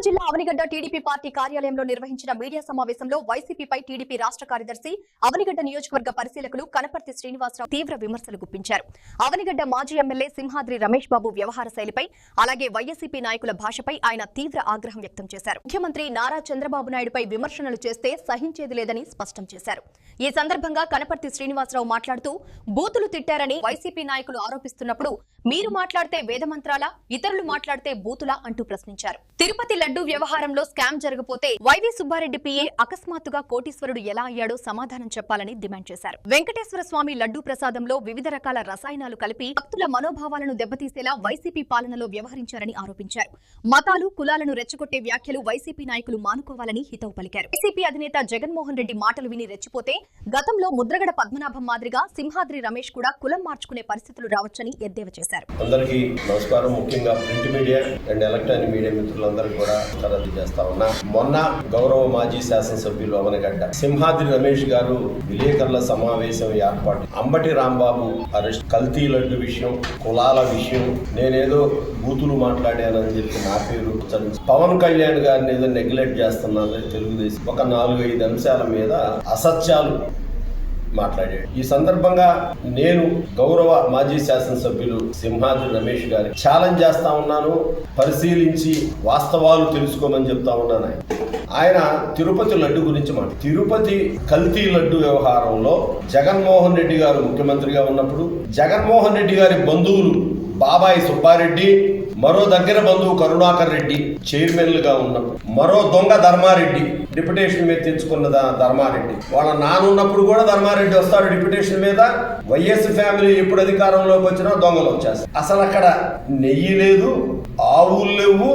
జిల్లా Avanigadda TDP party కార్యాలయంలో నిర్వహించిన మీడియా సమావేశంలో వైసీపీపై టీడీపీ రాష్ట్ర కార్యదర్శి అవనిగడ్డ నియోజకవర్గ పరిశీలకులు కనపర్తి శ్రీనివాసరావు తీవ్ర విమర్శలు గుప్పించారు. అవనిగడ్డ మాజీ ఎమ్మెల్యే సింహాద్రి రమేష్ బాబు వ్యవహార శైలిపై అలాగే వైఎస్సీపీ నాయకుల భాషపై ఆయన తీవ్ర ఆగ్రహం వ్యక్తం చేశారు. ముఖ్యమంత్రి నారా చంద్రబాబు నాయుడుపై విమర్శలు చేస్తే సహించేది లేదని స్పష్టం చేశారు. ఈ సందర్భంగా కనపర్తి శ్రీనివాసరావు మాట్లాడుతూ బూతులు తిట్టారని వైసీపీ నాయకులు ఆరోపిస్తున్నప్పుడు మీరు మాట్లాడితే వేదమంత్రాలా, ఇతరులు మాట్లాడితే బూతులా అంటూ ప్రశ్నించారు. తిరుపతి లడ్డూ వ్యవహారంలో స్కామ్ జరగపోతే వైవి సుబ్బారెడ్డి పిఏ అకస్మాత్తుగా కోటీశ్వరుడు ఎలా అయ్యాడో సమాధానం చెప్పాలని డిమాండ్ చేశారు. వెంకటేశ్వర స్వామి లడ్డూ ప్రసాదంలో వివిధ రకాల రసాయనాలు కలిపి భక్తుల మనోభావాలను దెబ్బతీసేలా వైసీపీ పాలనలో వ్యవహరించారని ఆరోపించారు. మతాలు కులాలను రెచ్చగొట్టే వ్యాఖ్యలు వైసీపీ నాయకులు మానుకోవాలని హితవు పలికారు. వైసీపీ అధినేత జగన్మోహన్ రెడ్డి మాటలు విని రెచ్చిపోతే గతంలో ముద్రగడ పద్మనాభం మాదిరిగా సింహాద్రి రమేష్ కూడా కులం మార్చుకునే పరిస్థితులు రావచ్చని ఎద్దేవా చేశారు. అందరికీ నమస్కారం. ముఖ్యంగా print media and electronic media మిత్రులందరికీ కూడా తరలి చేస్తా ఉన్నా. మొన్న గౌరవ మాజీ శాసనసభ్యులు అవనగడ్డ సింహాద్రి రమేష్ గారు విలేకరుల సమావేశం ఏర్పాటు, అంబటి రాంబాబు అరెస్ట్, కల్తీ లడ్డు విషయం, కులాల విషయం, నేనేదో బూతులు మాట్లాడానని చెప్పి నా పేరు, పవన్ కళ్యాణ్ గారిని ఏదో నెగ్లెక్ట్ చేస్తున్నారు తెలుగుదేశం, ఒక 4-5 అంశాల మీద అసత్యాలు మాట్లాడాడు. ఈ సందర్భంగా నేను గౌరవ మాజీ శాసనసభ్యులు సింహాద్రి రమేష్ గారి ఛాలెంజ్ చేస్తా ఉన్నాను. పరిశీలించి వాస్తవాలు తెలుసుకోమని చెప్తా ఉన్నాను. ఆయన తిరుపతి లడ్డు గురించి తిరుపతి కల్తీ లడ్డు వ్యవహారంలో జగన్మోహన్ రెడ్డి గారు ముఖ్యమంత్రిగా ఉన్నప్పుడు జగన్మోహన్ రెడ్డి గారి బంధువులు బాబాయి సుబ్బారెడ్డి, మరో దగ్గర బంధువు కరుణాకర్ రెడ్డి చైర్మన్లుగా ఉన్నప్పుడు, మరో దొంగ ధర్మారెడ్డి డిప్యుటేషన్ మీద తెచ్చుకున్న ధర్మారెడ్డి, వాళ్ళ నానున్నప్పుడు కూడా ధర్మారెడ్డి వస్తాడు డిప్యుటేషన్ మీద. వైఎస్ ఫ్యామిలీ ఎప్పుడు అధికారంలోకి వచ్చినా దొంగలు వచ్చేస్తారు. అసలు అక్కడ నెయ్యి లేదు, ఆవులు లేవు,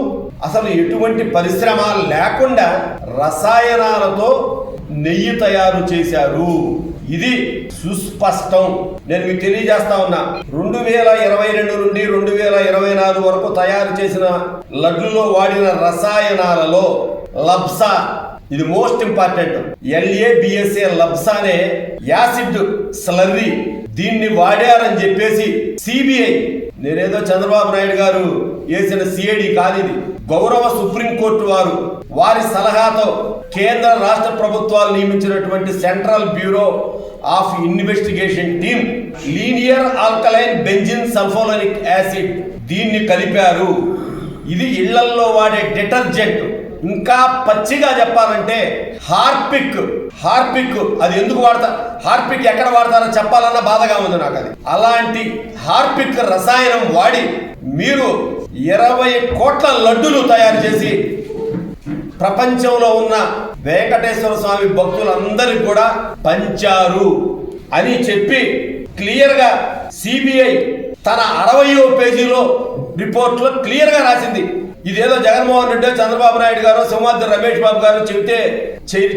అసలు ఎటువంటి పరిశ్రమలు లేకుండా రసాయనాలతో నెయ్యి తయారు చేశారు. ఇది సుస్పష్టం. నేను మీకు తెలియజేస్తా ఉన్నా, 2022 నుండి 2024 వరకు తయారు చేసిన లడ్డులో వాడిన రసాయనాలలో లబ్సా, ఇది మోస్ట్ ఇంపార్టెంట్, LABSA లబ్సా అనే యాసిడ్ స్లర్రీ, దీన్ని వాడారని చెప్పేసి CBI, నేనేదో చంద్రబాబు నాయుడు గారు వేసిన CID కాదు ఇది, గౌరవ సుప్రీంకోర్టు వారి సలహాతో కేంద్ర రాష్ట్ర ప్రభుత్వాలు నియమించినటువంటి central bureau of investigation team linear alkaline benzene sulphonic acid దీన్ని కలిపారు. ఇది ఇళ్లల్లో వాడే డిటర్జెంట్. ఇంకా పచ్చిగా చెప్పాలంటే హార్పిక్ అది ఎందుకు వాడతారు, హార్పిక్ ఎక్కడ వాడతారో చెప్పాలన్న బాధగా ఉంది నాకు. అది అలాంటి హార్పిక్ రసాయనం వాడి మీరు 20 కోట్ల లడ్డులు తయారు చేసి ప్రపంచంలో ఉన్న వెంకటేశ్వర స్వామి భక్తులందరికీ కూడా పంచారు అని చెప్పి క్లియర్ గా CBI తన 60వ పేజీలో రిపోర్ట్ లో క్లియర్ గా రాసింది. ఇదేదో జగన్మోహన్ రెడ్డి, చంద్రబాబు నాయుడు గారు, సింహాద్రి రమేష్ బాబు గారు చెబితే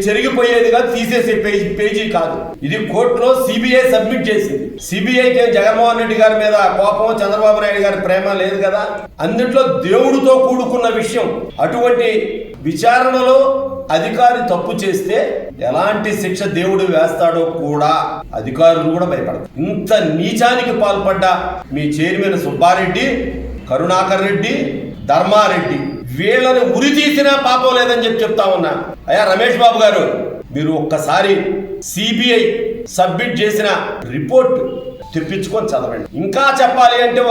చెరిగిపోయేది కాదు, తీసేసే పేజీ కాదు. ఇది కోర్టులో CBI సబ్మిట్ చేసింది. CBIకి జగన్మోహన్ రెడ్డి గారి మీద కోపం, చంద్రబాబు నాయుడు గారి ప్రేమ లేదు కదా. అందుట్లో దేవుడితో కూడుకున్న విషయం. అటువంటి విచారణలో అధికారి తప్పు చేస్తే ఎలాంటి శిక్ష దేవుడు వేస్తాడో కూడా అధికారులు కూడా భయపడతారు. ఇంత నీచానికి పాల్పడ్డ మీ చైర్మన్ సుబ్బారెడ్డి, కరుణాకర్ రెడ్డి, ధర్మారెడ్డి, వీళ్ళని ఉరి తీసినా పాపం లేదని చెప్తా ఉన్నా. అయ్యా రమేష్ బాబు గారు, మీరు ఒక్కసారి CBI సబ్మిట్ చేసిన రిపోర్ట్ తెప్పించుకొని చదవండి. ఇంకా చెప్పాలి అంటే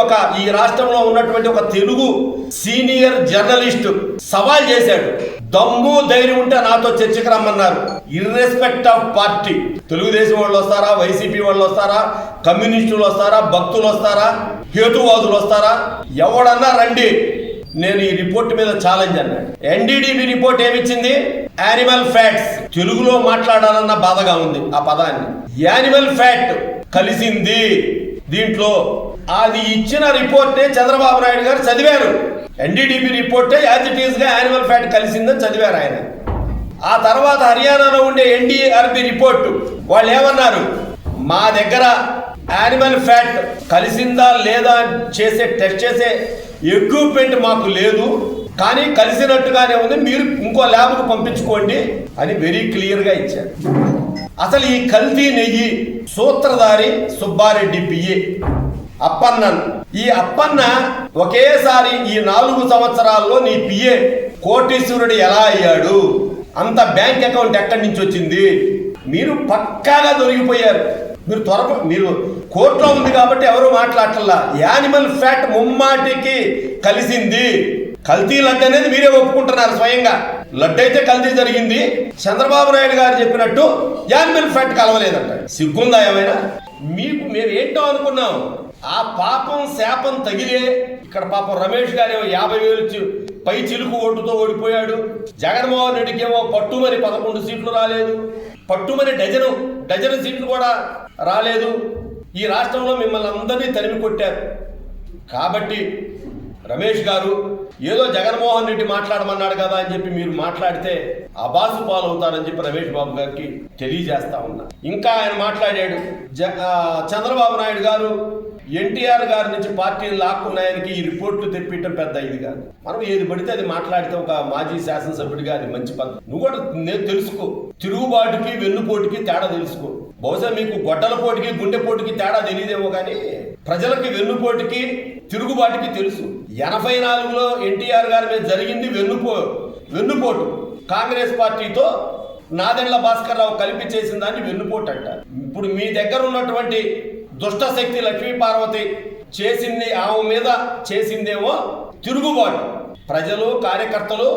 ఈ రాష్ట్రంలో ఉన్నటువంటి ఒక తెలుగు సీనియర్ జర్నలిస్ట్ సవాల్ చేశాడు. దమ్ము ధైర్యం ఉంటే నాతో చర్చకు రమ్మన్నారు. ఇర్రెస్పెక్ట్ ఆఫ్ పార్టీ, తెలుగుదేశం వాళ్ళు వస్తారా, వైసీపీ వాళ్ళు వస్తారా, కమ్యూనిస్టులు వస్తారా, భక్తులు వస్తారా, హేతువాదులు వస్తారా, ఎవడన్నా రండి, నేను ఈ రిపోర్ట్ మీద ఛాలెంజ్ అన్నాడు. NDDB రిపోర్ట్ ఏమిచ్చింది? Animal fats. తెలుగులో మాట్లాడాలన్న బాధగా ఉంది ఆ పదాన్ని. యానిమల్ ఫ్యాట్ కలిసింది దీంట్లో. అది ఇచ్చిన రిపోర్టే చంద్రబాబు నాయుడు గారు చదివారు. NDDB రిపోర్టే యాజ్ ఇట్ ఈస్ గా యానిమల్ ఫ్యాట్ కలిసిందని చదివారు ఆయన. ఆ తర్వాత హర్యానాలో ఉండే NDRB రిపోర్టు వాళ్ళు ఏమన్నారు? మా దగ్గర యానిమల్ ఫ్యాట్ కలిసిందా లేదా చేసే టెస్ట్ చేసే ఎక్విప్మెంట్ మాకు లేదు, కానీ కలిసినట్టుగానే ఉంది, మీరు ఇంకో ల్యాబ్కు పంపించుకోండి అని వెరీ క్లియర్ గా ఇచ్చారు. అసలు ఈ కల్తీ నెయ్యి సూత్రధారి సుబ్బారెడ్డి పిఏ అప్పన్న. ఈ అప్పన్న ఒకేసారి ఈ 4 సంవత్సరాల్లో నీ పిఏ కోటీశ్వరుడు ఎలా అయ్యాడు, అంత బ్యాంక్ అకౌంట్ ఎక్కడి నుంచి వచ్చింది, మీరు పక్కాగా దొరికిపోయారు. మీరు కోర్టులో ఉంది కాబట్టి ఎవరు మాట్లాడటల్లా. యానిమల్ ఫ్యాట్ ముమ్మాటికి కలిసింది. కల్తీ లడ్డు అనేది మీరే ఒప్పుకుంటున్నారు స్వయంగా. లడ్డు అయితే కల్తీ జరిగింది, చంద్రబాబు నాయుడు గారు చెప్పినట్టు యానిమల్ ఫ్యాట్ కలవలేదంట. సిగ్గుందా ఏమైనా మీకు? మేము ఏంటో అనుకున్నాం. ఆ పాపం శాపం తగిలే ఇక్కడ పాపం రమేష్ గారు 50,000 పై చిలుకు ఓటుతో ఓడిపోయాడు. జగన్మోహన్ రెడ్డికి ఏమో పట్టుమని 11 సీట్లు రాలేదు, పట్టుమని డజను సీట్లు కూడా రాలేదు. ఈ రాష్ట్రంలో మిమ్మల్ని అందరినీ తరిమి కొట్టారు. కాబట్టి రమేష్ గారు ఏదో జగన్మోహన్ రెడ్డి మాట్లాడమన్నాడు కదా అని చెప్పి మీరు మాట్లాడితే అబాసు పాలవుతారని చెప్పి రమేష్ బాబు గారికి తెలియజేస్తా ఉన్నా. ఇంకా ఆయన మాట్లాడాడు, చంద్రబాబు నాయుడు గారు ఎన్టీఆర్ గారి నుంచి పార్టీలు లాక్కున్నాయనికి ఈ రిపోర్ట్లు తెప్పించడం పెద్ద ఇది కాదు. మనం ఏది పడితే అది మాట్లాడితే ఒక మాజీ శాసనసభ్యుడిగా అది మంచి పద్ధతి. నువ్వు కూడా నేను తెలుసుకో, తిరుగుబాటుకి వెన్నుపోటుకి తేడా తెలుసుకో. బహుశా మీకు గొడ్డల పోటుకి గుండెపోటుకి తేడా తెలియదేమో కానీ ప్రజలకి వెన్నుపోటుకి తిరుగుబాటుకి తెలుసు. 84లో ఎన్టీఆర్ గారి మీద జరిగింది వెన్నుపోటు. కాంగ్రెస్ పార్టీతో నాదెండ్ల భాస్కర్ రావు కలిపి చేసిన దాన్ని వెన్నుపోటు అంటారు. ఇప్పుడు మీ దగ్గర ఉన్నటువంటి దుష్ట శక్తి లక్ష్మీ పార్వతి చేసింది, ఆమె మీద చేసిందేమో తిరుగుబాటు. ప్రజలు, కార్యకర్తలు,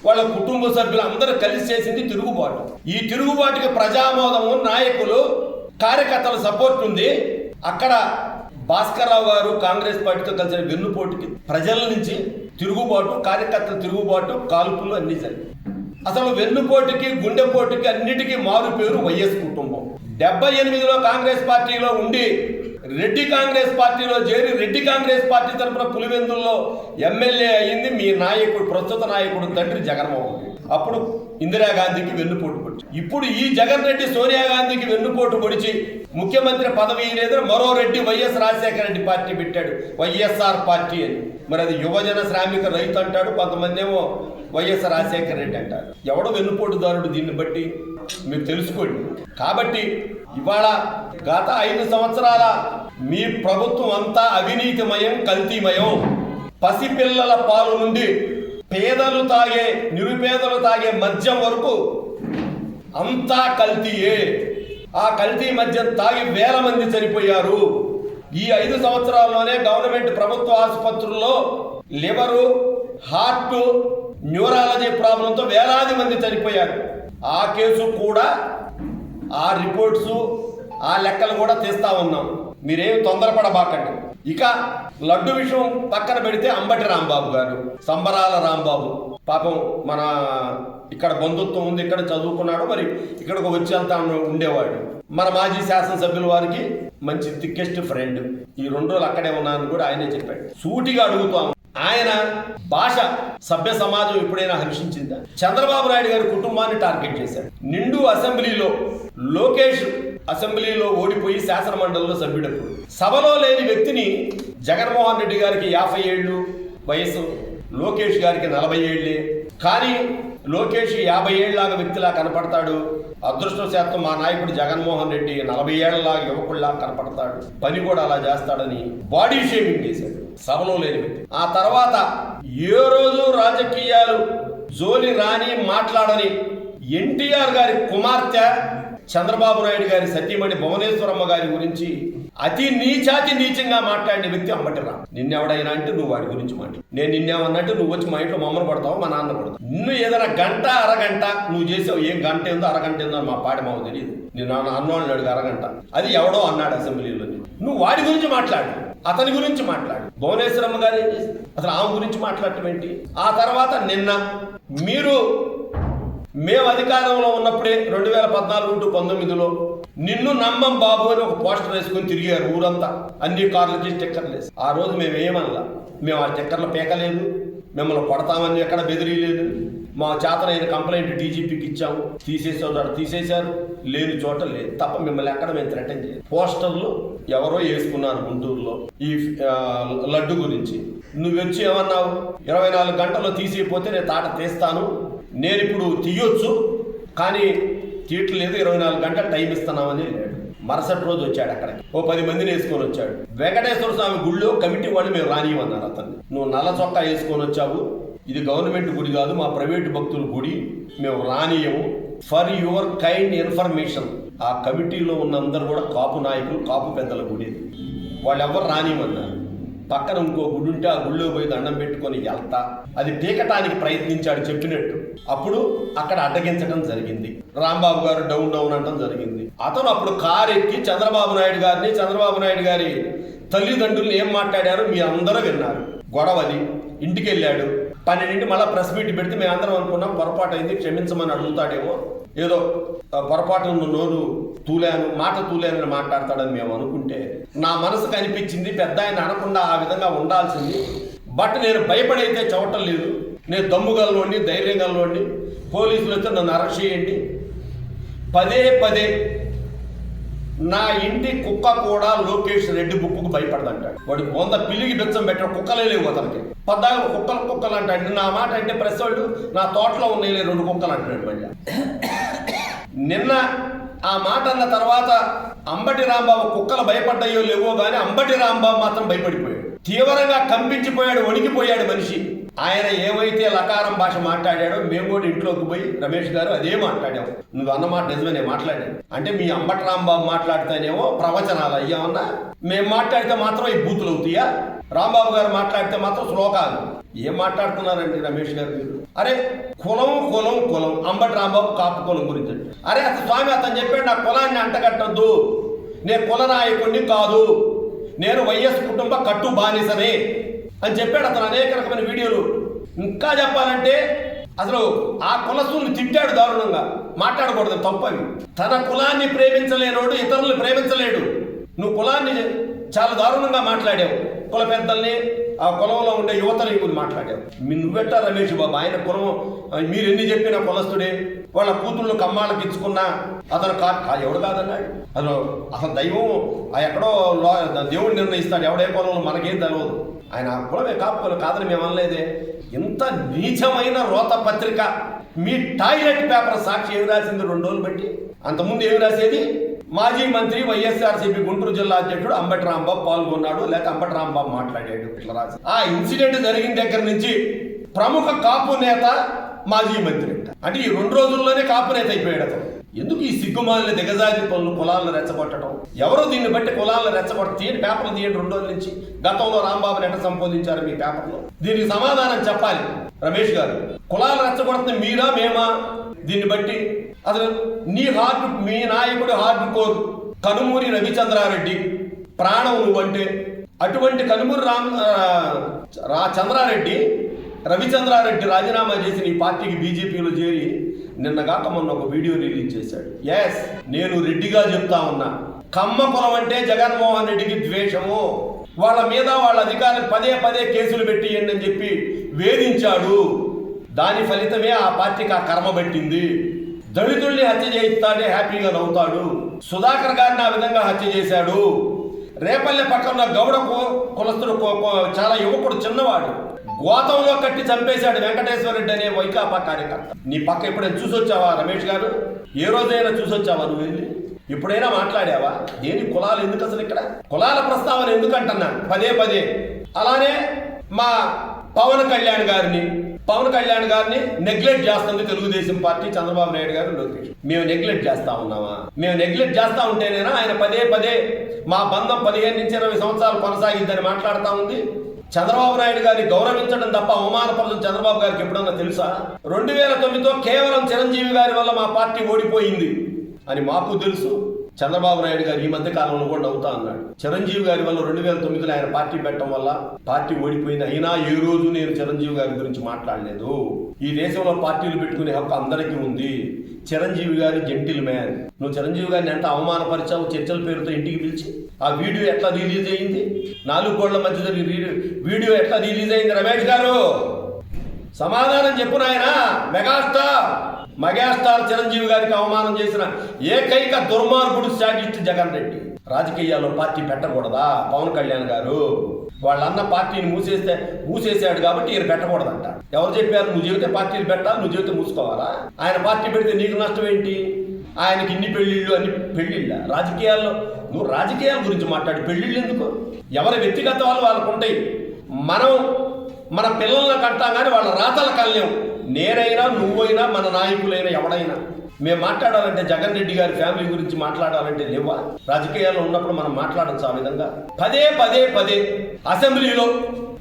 వాళ్ళ కుటుంబ సభ్యులు అందరూ కలిసి చేసింది తిరుగుబాటు. ఈ తిరుగుబాటుకి ప్రజామోదము, నాయకులు, కార్యకర్తల సపోర్ట్ ఉంది. అక్కడ భాస్కర్ రావు గారు కాంగ్రెస్ పార్టీతో కలిసిన వెన్నుపోటుకి ప్రజల నుంచి తిరుగుబాటు, కార్యకర్తల తిరుగుబాటు, కాల్పులు అన్ని జరిగాయి. అసలు వెన్నుపోటుకి గుండెపోటుకి అన్నిటికీ మారు పేరు వైఎస్ కుటుంబం. 78లో కాంగ్రెస్ పార్టీలో ఉండి రెడ్డి కాంగ్రెస్ పార్టీలో చేరి రెడ్డి కాంగ్రెస్ పార్టీ తరఫున పులివెందుల్లో ఎమ్మెల్యే అయ్యింది మీ నాయకుడు, ప్రస్తుత నాయకుడు తండ్రి జగన్మోహన్ రెడ్డి. అప్పుడు ఇందిరాగాంధీకి వెన్నుపోటు పొడిచి, ఇప్పుడు ఈ జగన్ రెడ్డి సోనియా గాంధీకి వెన్నుపోటు పొడిచి ముఖ్యమంత్రి పదవి లేదు మరో రెడ్డి వైఎస్ రాజశేఖర రెడ్డి పార్టీ పెట్టాడు, వైఎస్ఆర్ పార్టీ అని. మరి అది యువజన శ్రామిక రైతు అంటాడు, కొంతమంది ఏమో వైఎస్ రాజశేఖర రెడ్డి అంటారు. ఎవడో వెన్నుపోటుదారుడు, దీన్ని బట్టి మీరు తెలుసుకోండి. కాబట్టి ఇవాళ గత 5 సంవత్సరాల మీ ప్రభుత్వం అంతా అవినీతిమయం, కల్తీమయం. పసిపిల్లల పాలు నుండి పేదలు తాగే, నిరుపేదలు తాగే మద్యం వరకు అంతా కల్తీయే. ఆ కల్తీ మద్యం తాగి 1000 మంది చనిపోయారు. ఈ 5 సంవత్సరాల్లోనే గవర్నమెంట్ ప్రభుత్వ ఆసుపత్రుల్లో లివరు, హార్ట్, న్యూరాలజీ ప్రాబ్లంతో 1000 మంది చనిపోయారు. ఆ కేసు కూడా, ఆ రిపోర్ట్స్, ఆ లెక్కలు కూడా తీస్తా ఉన్నాం. మీరేం తొందరపడబాకండి. ఇక లడ్డు విషయం పక్కన పెడితే అంబటి రాంబాబు గారు, సంబరాల రాంబాబు పాపం మన ఇక్కడ బంధుత్వం ఉంది, ఇక్కడ చదువుకున్నాడు, మరి ఇక్కడికి వచ్చి అంతా ఉండేవాడు. మన మాజీ శాసనసభ్యుల వారికి మంచి థిక్కెస్ట్ ఫ్రెండ్. ఈ 2 రోజులు అక్కడే ఉన్నానని కూడా ఆయనే చెప్పాడు. సూటిగా అడుగుతాం, ఆయన భాష సభ్య సమాజం ఎప్పుడైనా హర్షించిందా? చంద్రబాబు నాయుడు గారి కుటుంబాన్ని టార్గెట్ చేశాడు. నిండు అసెంబ్లీలో లోకేష్ అసెంబ్లీలో ఓడిపోయి శాసన మండలిలో సభ్యుడప్పుడు సభలో లేని వ్యక్తిని జగన్మోహన్ రెడ్డి గారికి 50 ఏళ్ళు వయసు, లోకేష్ గారికి 40 ఏళ్ళే. కానీ లోకేష్ 50 ఏళ్ళలాగా వ్యక్తిలా కనపడతాడు. అదృష్టవశాత్తు మా నాయకుడు జగన్మోహన్ రెడ్డి 40 ఏళ్లలాగా యువకుల్లా కనపడతాడు, పని కూడా అలా చేస్తాడని బాడీ షేమింగ్ చేశాడు సభలో లేని వ్యక్తి. ఆ తర్వాత ఏ రోజు రాజకీయాలు జోలి రాని, మాట్లాడని ఎన్టీఆర్ గారి కుమార్తె చంద్రబాబు నాయుడు గారి సతీమణి భువనేశ్వరమ్మ గారి గురించి అతి నీచంగా మాట్లాడిన వ్యక్తి అంబటి రామ్. నిన్నెవడైనా అంటే నువ్వు వాడి గురించి మాట్లాడు, నేను నిన్నేమన్నట్టు నువ్వు వచ్చి మా ఇంట్లో మమ్మల్ని పడతావు, మా నాన్న పడతావు. నిన్ను ఏదైనా గంట అరగంట నువ్వు చేసావు, ఏం గంట ఏందో అరగంట ఏందో మా పాడి మాకు తెలియదు. నేను అన్నవాళ్ళు అడుగు అరగంట, అది ఎవడో అన్నాడు అసెంబ్లీలో. నువ్వు వాడి గురించి మాట్లాడు, అతని గురించి మాట్లాడు. భువనేశ్వరమ్మ గారు ఏం చేసింది, అసలు ఆమె గురించి మాట్లాడటం ఏంటి? ఆ తర్వాత నిన్న మేము అధికారంలో ఉన్నప్పుడే 2014-19లో నిన్ను నమ్మం బాబు అని ఒక పోస్టర్ వేసుకొని తిరిగారు ఊరంతా, అన్ని కార్లకి స్టిక్కర్లు వేసి. ఆ రోజు మేము ఏమనలా, మేము ఆ స్టిక్కర్లు పేకలేదు, మిమ్మల్ని కొడతామని ఎక్కడ బెదిరియలేదు. మా చేతనైన కంప్లైంట్ డీజీపీకి ఇచ్చాము, తీసేశారు, లేని చోట లేదు తప్ప మిమ్మల్ని ఎక్కడ మేము థ్రెటన్ చేయాలి. పోస్టర్లు ఎవరో వేసుకున్నారు గుంటూరులో ఈ లడ్డు గురించి. నువ్వు వచ్చి ఏమన్నావు, 24 గంటల్లో తీసేయకపోతే నేను తాట తీస్తాను, నేను ఇప్పుడు తీయొచ్చు కానీ తీయట్లేదు, 24 గంటలు టైం ఇస్తున్నామని లేడు. మరుసటి రోజు వచ్చాడు, అక్కడికి ఓ 10 మందిని వేసుకొని వచ్చాడు. వెంకటేశ్వర స్వామి గుళ్ళో కమిటీ వాళ్ళు మేము రానియమన్నారు అతన్ని. నువ్వు నల్ల చొక్కా వేసుకొని వచ్చావు, ఇది గవర్నమెంట్ గుడి కాదు, మా ప్రైవేటు భక్తుల గుడి, మేము రానియము. ఫర్ యువర్ కైండ్ ఇన్ఫర్మేషన్, ఆ కమిటీలో ఉన్న అందరూ కూడా కాపు నాయకులు, కాపు పెద్దల గుడి, వాళ్ళు ఎవరు రానియమన్నారు. పక్కన ఇంకో గుడి ఉంటే ఆ గుళ్ళో పోయి దండం పెట్టుకొని వెళ్తా అది పీకటానికి ప్రయత్నించాడు చెప్పినట్టు. అప్పుడు అక్కడ అడ్డగించడం జరిగింది. రాంబాబు గారు డౌన్ అంటం జరిగింది. అతను అప్పుడు కారు ఎక్కి చంద్రబాబు నాయుడు గారి తల్లిదండ్రులు ఏం మాట్లాడారో మీ అందరూ విన్నారు. గొడవది, ఇంటికి వెళ్ళాడు. 12 మళ్ళీ ప్రెస్ మీట్ పెడితే మేము అందరం అనుకున్నాం పొరపాటు అయింది, క్షమించమని అడుగుతాడేమో, ఏదో పొరపాటు నోరు మాట తూలానని మాట్లాడతాడని మేము అనుకుంటే, నా మనసుకు అనిపించింది పెద్ద ఆయన అనకుండా ఆ విధంగా ఉండాల్సింది. బట్ నేను భయపడైతే చవటం లేదు, నేను దమ్ముగలలోని ధైర్యం గలలోని, పోలీసులు వచ్చి నన్ను అరెస్ట్ చేయండి. పదే నా ఇంటి కుక్క కూడా లోకేష్ రెడ్డి బుక్కు భయపడదంటాడు. వాడు 100 పిల్లికి బెచ్చం పెట్టాడు, కుక్కలే లేవు అతనికి. పద్దాగా కుక్కలు అంటాడు. నా మాట అంటే ప్రెస్ వాళ్ళు నా తోటలో ఉన్నాయి 2 కుక్కలు అంటున్నాడు. మళ్ళీ నిన్న ఆ మాట అన్న తర్వాత అంబటి రాంబాబు కుక్కలు భయపడ్డాయో లేవో కానీ అంబటి రాంబాబు మాత్రం భయపడిపోయాడు. తీవ్రంగా కంపించిపోయాడు, వణికిపోయాడు మనిషి. ఆయన ఏవైతే లకారం భాష మాట్లాడాడో మేము కూడా ఇంట్లోకి పోయి రమేష్ గారు అదే మాట్లాడాము. నువ్వు అన్నమాట నిజమే మాట్లాడాను అంటే, మీ అంబటి రాంబాబు మాట్లాడితేనేమో ప్రవచనాలు అయ్యామన్నా, మేము మాట్లాడితే మాత్రం ఈ బూతులు అవుతాయా? రాంబాబు గారు మాట్లాడితే మాత్రం శ్లోకాలు. ఏం మాట్లాడుతున్నారండి రమేష్ గారు మీరు? అరే కులం అంబటి రాంబాబు కాపు కులం గురించి. అరే స్వామి అతను చెప్పాడు నా కులాన్ని అంటగట్టద్దు, నేను కుల నాయకుడిని కాదు, నేను వైఎస్ కుటుంబ కట్టు బానిసనే అని చెప్పాడు అతను అనేక రకమైన వీడియోలు. ఇంకా చెప్పాలంటే అసలు ఆ కులస్తుల్ని తిట్టాడు దారుణంగా. మాట్లాడకూడదు, తప్పవి. తన కులాన్ని ప్రేమించలేనోడు ఇతరులను ప్రేమించలేడు. నువ్వు కులాన్ని చాలా దారుణంగా మాట్లాడావు, కుల పెద్దల్ని, ఆ కులంలో ఉండే యువతని మాట్లాడావు. నువ్వెట్టా రమేష్ బాబు? ఆయన కులం మీరు ఎన్ని చెప్పినా కులస్తుడే. వాళ్ళ కూతుళ్ళు కమ్మాళ్ళకి ఇచ్చుకున్నా అతను ఎవడు కాదన్నాడు. అసలు దైవం ఎక్కడో దేవుడు నిర్ణయిస్తాడు ఎవడే కులంలో, మనకేం తెలియదు. ఆయన కులమే కాపుకోలు కాదని మేము అనలేదే. ఇంత నీచమైన రోత పత్రిక మీ టాయిలెట్ పేపర్ సాక్షి ఏమి రాసింది 2 రోజులు బట్టి? అంతకుముందు ఏమి రాసేది? మాజీ మంత్రి వైఎస్ఆర్సీపీ గుంటూరు జిల్లా అధ్యక్షుడు అంబటి రాంబాబు పాల్గొన్నాడు, లేక అంబటి రాంబాబు మాట్లాడాడు, ఇట్లా రాసి. ఆ ఇన్సిడెంట్ జరిగిన దగ్గర నుంచి ప్రముఖ కాపు నేత మాజీ మంత్రి అంటే ఈ 2 రోజుల్లోనే కాపు నేత అయిపోయాడు అతను. ఎందుకు ఈ సిగ్గుమాలిన దిగజారి పనులు, కులాలను రెచ్చగొట్టడం? ఎవరో దీన్ని బట్టి కులాలను రెచ్చగొట్ట తీయండి, పేపర్లు తీయండి 2 రోజుల నుంచి. గతంలో రాంబాబుని ఎట్లా సంబోధించారు మీ పేపర్లో? దీనికి సమాధానం చెప్పాలి రమేష్ గారు. కులాలు రెచ్చగొడుతుంది మీరా మేమా? దీన్ని బట్టి అసలు మీ నాయకుడు హార్డ్ కోర్ కనుమూరి రవిచంద్రారెడ్డి ప్రాణం నువ్వంటే, అటువంటి కనుమూరి రవిచంద్రారెడ్డి రాజీనామా చేసి నీ పార్టీకి బీజేపీలో చేరి నిన్నగాక మొన్న ఒక వీడియో రిలీజ్ చేశాడు. నేను రెడ్డిగా చెప్తా ఉన్నా, కమ్మ కులం అంటే జగన్మోహన్ రెడ్డికి ద్వేషము, వాళ్ళ మీద వాళ్ళ అధికారులు పదే కేసులు పెట్టియండి అని చెప్పి వేధించాడు. దాని ఫలితమే ఆ పార్టీకి ఆ కర్మ పట్టింది. దళితుల్ని హత్య చేయిస్తాడే హ్యాపీగా నవ్వుతాడు. సుధాకర్ గారిని ఆ విధంగా హత్య చేశాడు. రేపల్లె పక్కన గౌడ కులస్తుడు చాలా యువకుడు, చిన్నవాడు, గోతంలో కట్టి చంపేశాడు వెంకటేశ్వర రెడ్డి అనే వైకాపా కార్యకర్త. నీ పక్క ఎప్పుడైనా చూసొచ్చావా రమేష్ గారు? ఏ రోజైనా చూసొచ్చావా నువ్వు వెళ్ళి? ఎప్పుడైనా మాట్లాడావా? దేని కులాలు ఎందుకు అసలు? ఇక్కడ కులాల ప్రస్తావన ఎందుకంటున్నా పదే. అలానే మా పవన్ కళ్యాణ్ గారిని నెగ్లెక్ట్ చేస్తుంది తెలుగుదేశం పార్టీ, చంద్రబాబు నాయుడు గారు, లోకేష్. మేము నెగ్లెక్ట్ చేస్తా ఉన్నామా? మేము నెగ్లెక్ట్ చేస్తా ఉంటేనేనా ఆయన పదే మా బంధం 15 నుంచి 20 సంవత్సరాలు కొనసాగిద్దని మాట్లాడుతూ ఉంది. చంద్రబాబు నాయుడు గారిని గౌరవించడం తప్ప అవమానపరచడం చంద్రబాబు గారికి ఎప్పుడన్నా తెలుసా? 2009లో కేవలం చిరంజీవి గారి వల్ల మా పార్టీ ఓడిపోయింది అని మాకు తెలుసు. చంద్రబాబు నాయుడు గారు ఈ మధ్య కాలంలో కూడా నవ్వుతా అన్నాడు. చిరంజీవి గారి వల్ల 2009లో ఆయన పార్టీ పెట్టడం వల్ల పార్టీ ఓడిపోయింది. అయినా ఏ రోజు నేను చిరంజీవి గారి గురించి మాట్లాడలేదు. ఈ దేశంలో పార్టీలు పెట్టుకునే హక్కు అందరికీ ఉంది. చిరంజీవి గారి జెంటిల్ మ్యాన్. నువ్వు చిరంజీవి గారిని ఎంత అవమానపరిచావు చర్చల పేరుతో ఇంటికి పిలిచి. ఆ వీడియో ఎట్లా రిలీజ్ అయింది? 4 గోళ్ల మధ్య వీడియో ఎట్లా రిలీజ్ అయింది రమేష్ గారు? సమాధానం చెప్పు నాయన. మెగాస్టార్ చిరంజీవి గారికి అవమానం చేసిన ఏకైక దుర్మార్గుడు స్టాటిస్ట్ జగన్ రెడ్డి. రాజకీయాల్లో పార్టీ పెట్టకూడదా? పవన్ కళ్యాణ్ గారు వాళ్ళన్న పార్టీని మూసేసాడు కాబట్టి ఈయన పెట్టకూడదంట. ఎవరు చెప్పారు? నువ్వు చెబితే పార్టీలు పెట్టాలి, నువ్వు చెబితే మూసుకోవాలా? ఆయన పార్టీ పెడితే నీకు నష్టం ఏంటి? ఆయనకి ఇన్ని పెళ్లిళ్ళు, అన్ని పెళ్లిళ్ళ రాజకీయాల్లో. నువ్వు రాజకీయాల గురించి మాట్లాడి పెళ్లిళ్ళు ఎందుకు? ఎవరి వ్యక్తిగత వాళ్ళకు ఉంటాయి. మనం మన పిల్లల్ని కంటాం కానీ వాళ్ళ రాతలు కనలేము. నేనైనా నువ్వైనా మన నాయకులైనా ఎవడైనా మేము మాట్లాడాలంటే జగన్ రెడ్డి గారి ఫ్యామిలీ గురించి మాట్లాడాలంటే లేవా? రాజకీయాల్లో ఉన్నప్పుడు మనం మాట్లాడచ్చు ఆ విధంగా. పదే పదే పదే అసెంబ్లీలో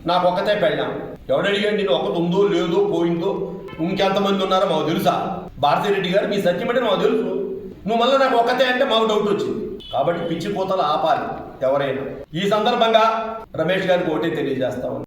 నాకు ఒక్కతే పెళ్ళాం. ఎవడడిగాడు నేను ఒకటి ఉందో లేదో పోయిందో ఇంకెంతమంది ఉన్నారో మాకు తెలుసా? భారతిరెడ్డి గారు మీ సత్యమంటే మాకు తెలుసు. నువ్వు మళ్ళీ నాకు ఒక్కతే అంటే మాకు డౌట్ వచ్చింది. కాబట్టి పిచ్చిపోతలు ఆపాలి ఎవరైనా. ఈ సందర్భంగా రమేష్ గారికి ఒకటే తెలియజేస్తాం.